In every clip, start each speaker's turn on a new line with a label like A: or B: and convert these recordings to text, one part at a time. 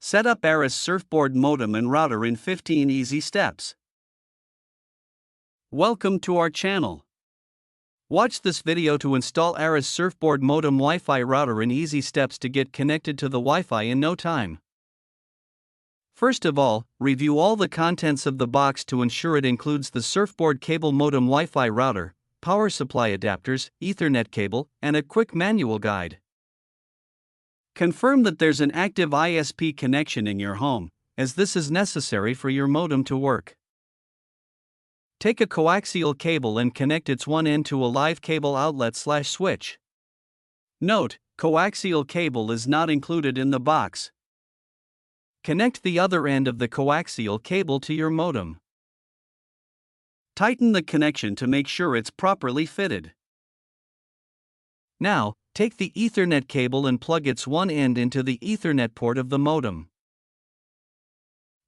A: Set up Arris Surfboard Modem and router in 15 easy steps. Welcome to our channel. Watch this video to install Arris Surfboard Modem Wi-Fi router in easy steps to get connected to the Wi-Fi in no time. First of all, review all the contents of the box to ensure it includes the surfboard cable modem Wi-Fi router, power supply adapters, Ethernet cable, and a quick manual guide. Confirm that there's an active ISP connection in your home, as this is necessary for your modem to work. Take a coaxial cable and connect its one end to a live cable outlet/switch. Note, coaxial cable is not included in the box. Connect the other end of the coaxial cable to your modem. Tighten the connection to make sure it's properly fitted. Now, take the Ethernet cable and plug its one end into the Ethernet port of the modem.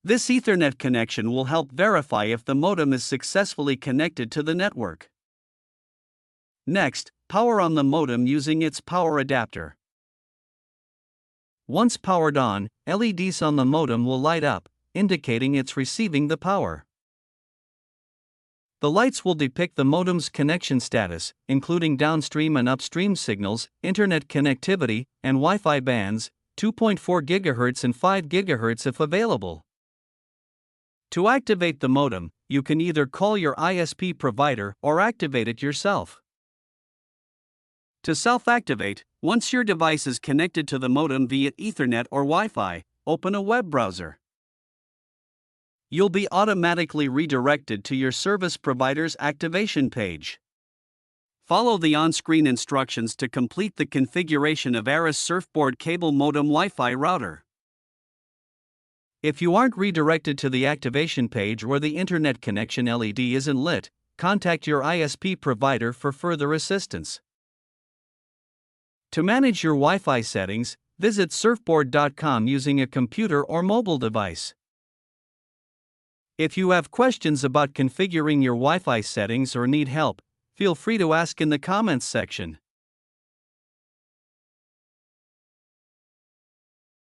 A: This Ethernet connection will help verify if the modem is successfully connected to the network. Next, power on the modem using its power adapter. Once powered on, LEDs on the modem will light up, indicating it's receiving the power. The lights will depict the modem's connection status, including downstream and upstream signals, internet connectivity, and Wi-Fi bands, 2.4 GHz and 5 GHz if available. To activate the modem, you can either call your ISP provider or activate it yourself. To self-activate, once your device is connected to the modem via Ethernet or Wi-Fi, open a web browser. You'll be automatically redirected to your service provider's activation page. Follow the on-screen instructions to complete the configuration of Arris Surfboard Cable Modem Wi-Fi router. If you aren't redirected to the activation page or the internet connection LED isn't lit, contact your ISP provider for further assistance. To manage your Wi-Fi settings, visit surfboard.com using a computer or mobile device. If you have questions about configuring your Wi-Fi settings or need help, feel free to ask in the comments section.